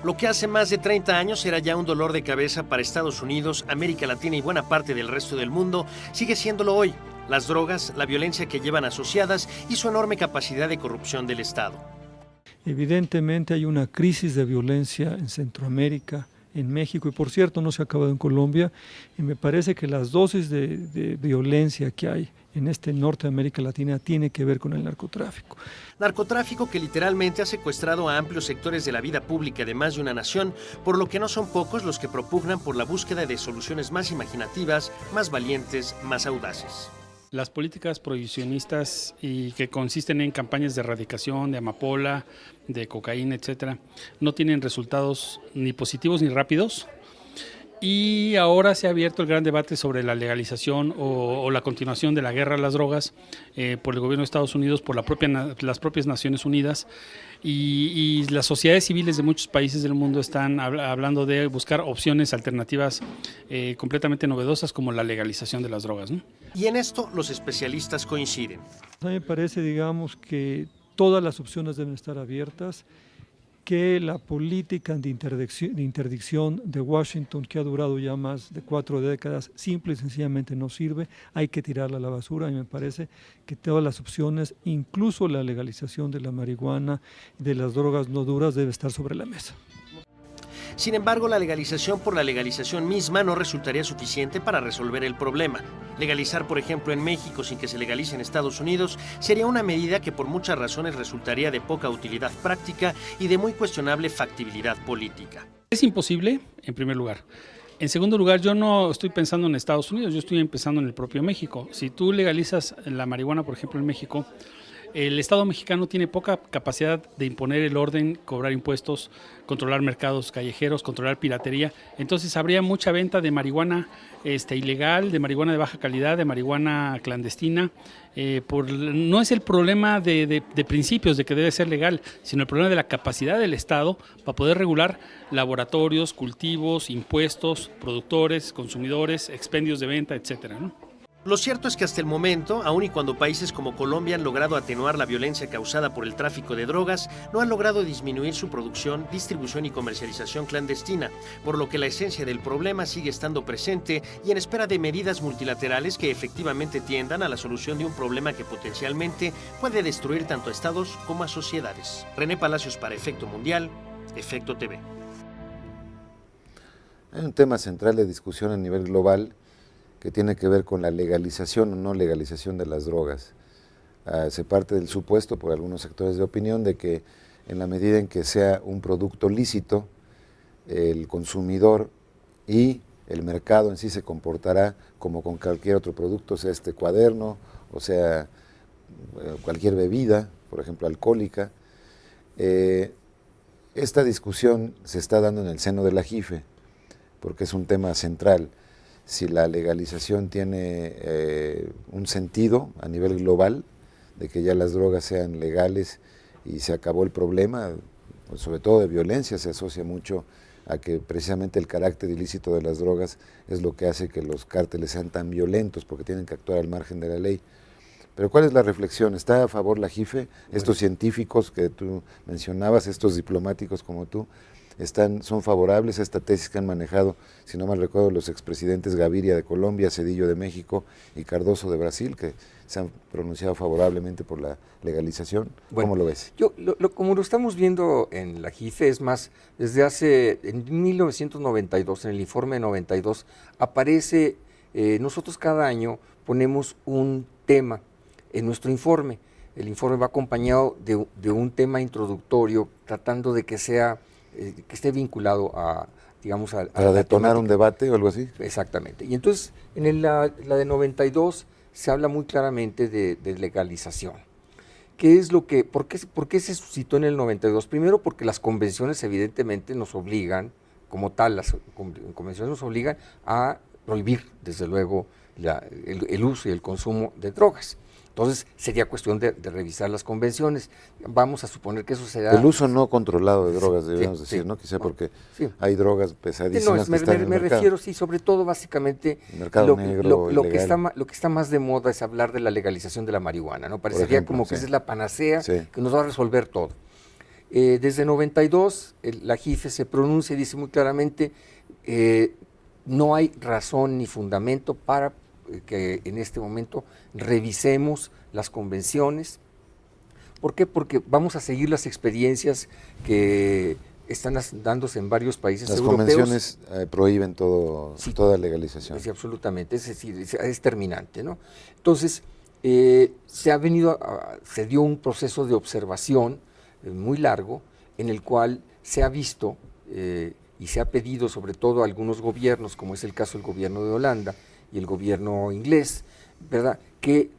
Lo que hace más de 30 años era ya un dolor de cabeza para Estados Unidos, América Latina y buena parte del resto del mundo, sigue siéndolo hoy. Las drogas, la violencia que llevan asociadas y su enorme capacidad de corrupción del Estado. Evidentemente hay una crisis de violencia en Centroamérica, en México, y por cierto no se ha acabado en Colombia, y me parece que las dosis de violencia que hay en este norte de América Latina tiene que ver con el narcotráfico. Narcotráfico que literalmente ha secuestrado a amplios sectores de la vida pública de más de una nación, por lo que no son pocos los que propugnan por la búsqueda de soluciones más imaginativas, más valientes, más audaces. Las políticas prohibicionistas y que consisten en campañas de erradicación de amapola, de cocaína, etcétera, no tienen resultados ni positivos ni rápidos. Y ahora se ha abierto el gran debate sobre la legalización o la continuación de la guerra a las drogas por el gobierno de Estados Unidos, por las propias Naciones Unidas, y las sociedades civiles de muchos países del mundo están hablando de buscar opciones alternativas completamente novedosas como la legalización de las drogas, ¿no? Y en esto los especialistas coinciden. A mí me parece, digamos, que todas las opciones deben estar abiertas, que la política de interdicción de Washington, que ha durado ya más de 4 décadas, simple y sencillamente no sirve, hay que tirarla a la basura, y me parece que todas las opciones, incluso la legalización de la marihuana y de las drogas no duras, debe estar sobre la mesa. Sin embargo, la legalización por la legalización misma no resultaría suficiente para resolver el problema. Legalizar, por ejemplo, en México sin que se legalice en Estados Unidos sería una medida que por muchas razones resultaría de poca utilidad práctica y de muy cuestionable factibilidad política. Es imposible, en primer lugar. En segundo lugar, yo no estoy pensando en Estados Unidos, yo estoy pensando en el propio México. Si tú legalizas la marihuana, por ejemplo, en México, el Estado mexicano tiene poca capacidad de imponer el orden, cobrar impuestos, controlar mercados callejeros, controlar piratería. Entonces habría mucha venta de marihuana ilegal, de marihuana de baja calidad, de marihuana clandestina. No es el problema de principios de que debe ser legal, sino el problema de la capacidad del Estado para poder regular laboratorios, cultivos, impuestos, productores, consumidores, expendios de venta, etcétera, ¿no? Lo cierto es que hasta el momento, aun y cuando países como Colombia han logrado atenuar la violencia causada por el tráfico de drogas, no han logrado disminuir su producción, distribución y comercialización clandestina, por lo que la esencia del problema sigue estando presente y en espera de medidas multilaterales que efectivamente tiendan a la solución de un problema que potencialmente puede destruir tanto a estados como a sociedades. René Palacios para Efecto Mundial, Efecto TV. Hay un tema central de discusión a nivel global que tiene que ver con la legalización o no legalización de las drogas. Se parte del supuesto por algunos sectores de opinión de que en la medida en que sea un producto lícito, el consumidor y el mercado en sí se comportará como con cualquier otro producto, sea este cuaderno o sea cualquier bebida, por ejemplo alcohólica. Esta discusión se está dando en el seno de la JIFE porque es un tema central. Si la legalización tiene un sentido a nivel global, de que ya las drogas sean legales y se acabó el problema, pues sobre todo de violencia, se asocia mucho a que precisamente el carácter ilícito de las drogas es lo que hace que los cárteles sean tan violentos, porque tienen que actuar al margen de la ley. Pero ¿cuál es la reflexión? ¿Está a favor la JIFE? Estos científicos que tú mencionabas, estos diplomáticos como tú, son favorables a esta tesis que han manejado, si no mal recuerdo, los expresidentes Gaviria de Colombia, Zedillo de México y Cardoso de Brasil, que se han pronunciado favorablemente por la legalización? Bueno, ¿cómo lo ves? Como lo estamos viendo en la JIFE, es más, en 1992, en el informe 92, aparece, nosotros cada año ponemos un tema en nuestro informe. El informe va acompañado de un tema introductorio, tratando de que sea que esté vinculado a, digamos, ¿Para detonar un debate o algo así? Exactamente. Y entonces, en la de 92 se habla muy claramente de legalización. ¿Qué es por qué se suscitó en el 92? Primero porque las convenciones evidentemente nos obligan, como tal, las convenciones nos obligan a prohibir, desde luego, el uso y el consumo de drogas. Entonces, sería cuestión de revisar las convenciones. Vamos a suponer que eso será... El uso no controlado de drogas, debemos decir, sí, ¿no? Quizá porque sí. hay drogas pesadísimas que están en el me mercado. refiero, sí, sobre todo, básicamente, mercado negro, lo que está más de moda es hablar de la legalización de la marihuana, ¿no? Parecería como que esa es la panacea que nos va a resolver todo. Desde 92, la JIFE se pronuncia y dice muy claramente, no hay razón ni fundamento para que en este momento revisemos las convenciones. ¿Por qué? Porque vamos a seguir las experiencias que están dándose en varios países europeos. Las convenciones prohíben Sí, toda legalización. Sí, absolutamente, es decir, es terminante, ¿no? Entonces, se dio un proceso de observación muy largo, en el cual se ha visto y se ha pedido sobre todo a algunos gobiernos, como es el caso del gobierno de Holanda y el gobierno inglés, ¿verdad?, que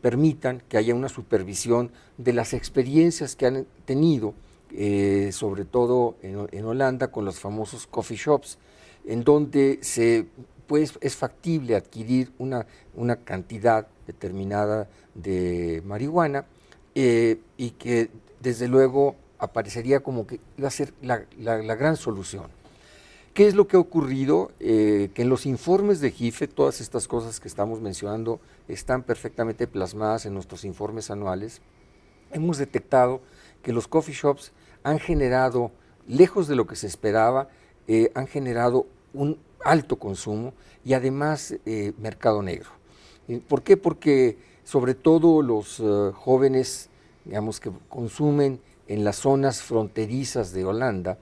permitan que haya una supervisión de las experiencias que han tenido, sobre todo en Holanda, con los famosos coffee shops, en donde pues, es factible adquirir una cantidad determinada de marihuana y que desde luego aparecería como que iba a ser la gran solución. ¿Qué es lo que ha ocurrido? Que en los informes de JIFE, todas estas cosas que estamos mencionando están perfectamente plasmadas en nuestros informes anuales. Hemos detectado que los coffee shops han generado, lejos de lo que se esperaba, han generado un alto consumo y además mercado negro. ¿Por qué? Porque sobre todo los jóvenes, digamos, que consumen en las zonas fronterizas de Holanda,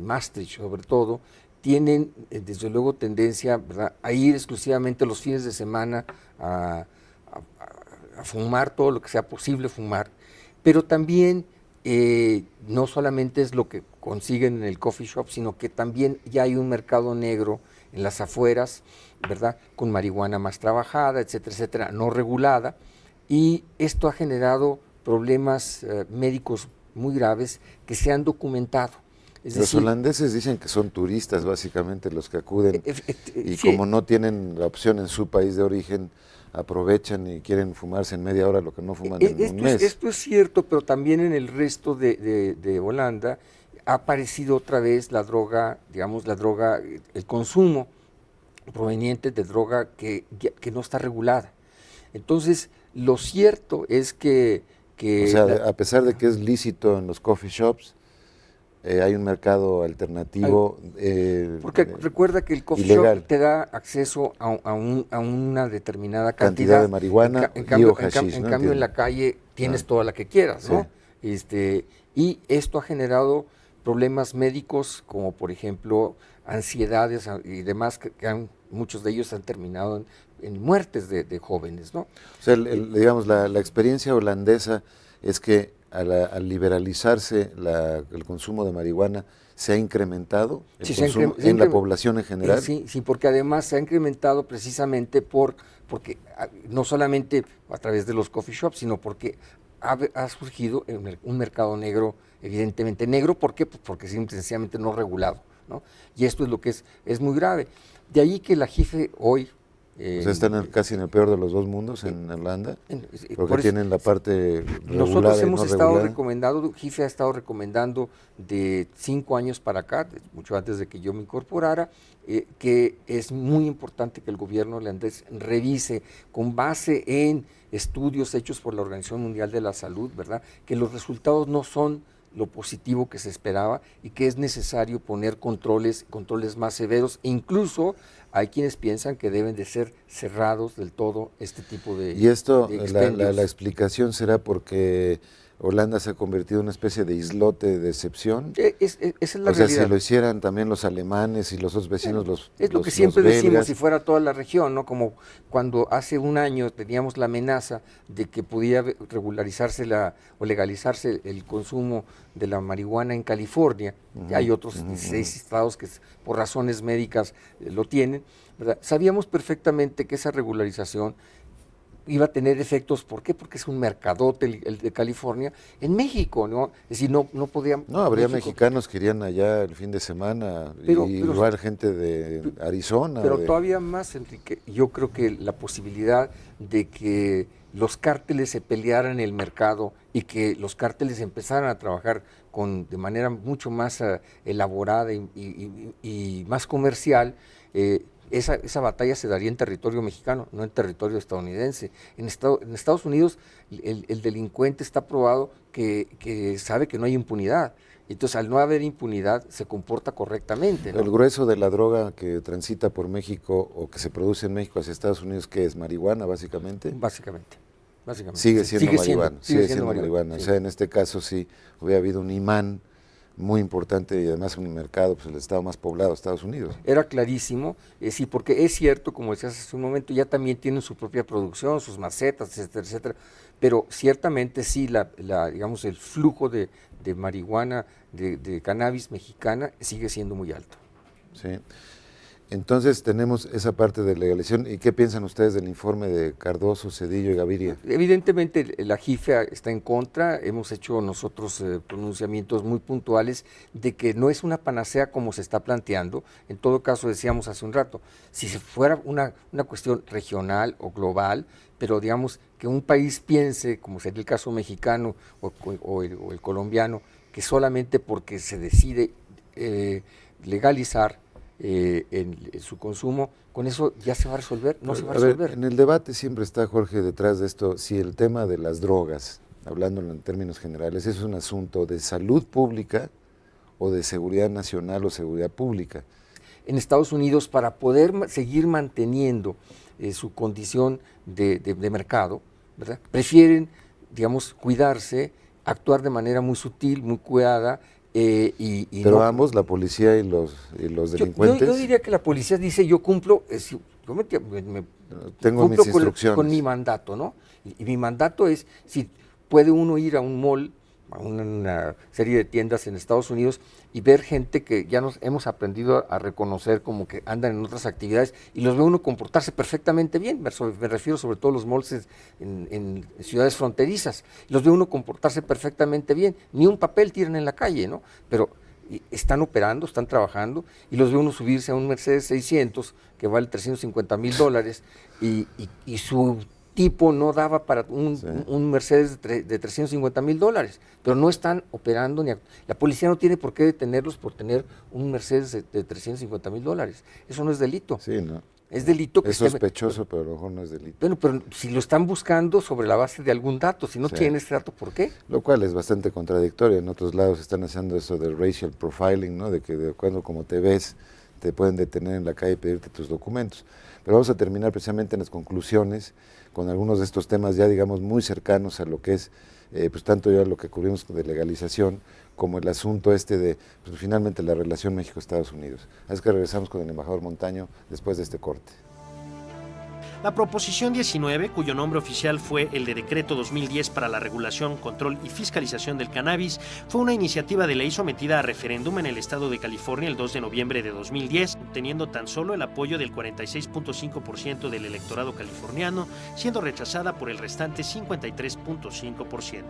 Maastricht sobre todo, tienen desde luego tendencia, ¿verdad?, a ir exclusivamente los fines de semana a fumar todo lo que sea posible fumar, pero también no solamente es lo que consiguen en el coffee shop, sino que también ya hay un mercado negro en las afueras, ¿verdad?, con marihuana más trabajada, etcétera, etcétera, no regulada, y esto ha generado problemas médicos muy graves que se han documentado. Los holandeses dicen que son turistas básicamente los que acuden y sí, como no tienen la opción en su país de origen, aprovechan y quieren fumarse en media hora lo que no fuman en un mes. Esto es cierto, pero también en el resto de Holanda ha aparecido otra vez la droga, digamos, el consumo proveniente de droga que no está regulada. Entonces, lo cierto es que o sea, a pesar de que es lícito en los coffee shops, hay un mercado alternativo. Porque recuerda que el coffee ilegal. shop te da acceso a una determinada cantidad de marihuana en cambio, hashish, ¿no? en la calle tienes toda la que quieras, ¿no? Y esto ha generado problemas médicos como por ejemplo ansiedades y demás que muchos de ellos han terminado en muertes de jóvenes, ¿no? O sea, digamos, la experiencia holandesa es que al liberalizarse el consumo de marihuana, ¿se ha incrementado el consumo en la población en general? Sí, porque además se ha incrementado precisamente porque no solamente a través de los coffee shops, sino porque ha surgido un mercado negro, evidentemente negro. ¿Por qué? Pues porque sencillamente no regulado, ¿no? Y esto es lo que es muy grave. De ahí que la JIFE hoy... o sea, están casi en el peor de los dos mundos en Holanda, porque tienen la parte regulada. Nosotros hemos estado recomendando, JIFE ha estado recomendando de 5 años para acá, mucho antes de que yo me incorporara, que es muy importante que el gobierno holandés revise con base en estudios hechos por la Organización Mundial de la Salud, ¿verdad?, que los resultados no son lo positivo que se esperaba y que es necesario poner controles más severos, e incluso hay quienes piensan que deben de ser cerrados del todo este tipo de Y esto, de la explicación será porque Holanda se ha convertido en una especie de islote de excepción. Esa es la o sea, realidad. si lo hicieran también los alemanes y los otros vecinos, Es lo que siempre decimos, si fuera toda la región, ¿no? Como cuando hace un año teníamos la amenaza de que podía regularizarse o legalizarse el consumo de la marihuana en California, y hay otros 16 estados que por razones médicas lo tienen, ¿verdad? Sabíamos perfectamente que esa regularización iba a tener efectos. ¿Por qué? Porque es un mercadote el de California en México, ¿no? Es decir, no podíamos... No, habría mexicanos que irían allá el fin de semana, igual gente de Arizona. Pero todavía más, Enrique, yo creo que la posibilidad de que los cárteles se pelearan en el mercado y que los cárteles empezaran a trabajar de manera mucho más elaborada y más comercial, esa batalla se daría en territorio mexicano, no en territorio estadounidense. En Estados Unidos el delincuente está probado que sabe que no hay impunidad. Entonces, al no haber impunidad, se comporta correctamente, ¿no? El grueso de la droga que transita por México o que se produce en México hacia Estados Unidos, ¿qué es? ¿Marihuana, básicamente? Básicamente. Sigue siendo marihuana. Sigue siendo marihuana. Sí. O sea, en este caso sí hubiera habido un imán muy importante y además un mercado, pues el estado más poblado de Estados Unidos. Era clarísimo, sí, porque es cierto, como decías hace un momento, ya también tienen su propia producción, sus macetas, etcétera, etcétera, pero ciertamente sí, digamos, el flujo de marihuana, de cannabis mexicana sigue siendo muy alto. Sí. Entonces tenemos esa parte de legalización. ¿Y qué piensan ustedes del informe de Cardoso, Zedillo y Gaviria? Evidentemente la JIFE está en contra, hemos hecho nosotros pronunciamientos muy puntuales de que no es una panacea como se está planteando. En todo caso, decíamos hace un rato, si se fuera una cuestión regional o global, pero digamos que un país piense, como sería el caso mexicano o el colombiano, que solamente porque se decide legalizar en su consumo, con eso ya se va a resolver, no se va a resolver. En el debate siempre está, Jorge, detrás de esto, si el tema de las drogas, hablándolo en términos generales, es un asunto de salud pública o de seguridad nacional o seguridad pública. En Estados Unidos, para poder seguir manteniendo su condición de mercado, ¿verdad?, prefieren, digamos, cuidarse, actuar de manera muy sutil, muy cuidada. Pero no, ambos, la policía y los delincuentes. Yo diría que la policía dice, yo cumplo, tengo mis instrucciones con mi mandato, ¿no? Y mi mandato es, si puede uno ir a un mall, a una serie de tiendas en Estados Unidos y ver gente que ya nos hemos aprendido a reconocer como que andan en otras actividades y los ve uno comportarse perfectamente bien, me refiero sobre todo a los malls en ciudades fronterizas, los ve uno comportarse perfectamente bien, ni un papel tiran en la calle, ¿no? Pero están operando, están trabajando y los ve uno subirse a un Mercedes 600 que vale $350,000 y su tipo no daba para un Mercedes de $350,000, pero no están operando, la policía no tiene por qué detenerlos por tener un Mercedes de $350,000, eso no es delito. Sí, no. Es delito que es sospechoso, pero a lo mejor no es delito. Bueno, pero si lo están buscando sobre la base de algún dato, si no tienen ese dato, ¿por qué? Lo cual es bastante contradictorio. En otros lados están haciendo eso del racial profiling, ¿no? De que de acuerdo como te ves, te pueden detener en la calle y pedirte tus documentos. Pero vamos a terminar precisamente en las conclusiones con algunos de estos temas ya, digamos, muy cercanos a lo que es, pues tanto ya lo que cubrimos de legalización, como el asunto de, pues finalmente la relación México-Estados Unidos. Así que regresamos con el embajador Montaño después de este corte. La Proposición 19, cuyo nombre oficial fue el de Decreto 2010 para la regulación, control y fiscalización del cannabis, fue una iniciativa de ley sometida a referéndum en el estado de California el 2 de noviembre de 2010, obteniendo tan solo el apoyo del 46.5% del electorado californiano, siendo rechazada por el restante 53.5%.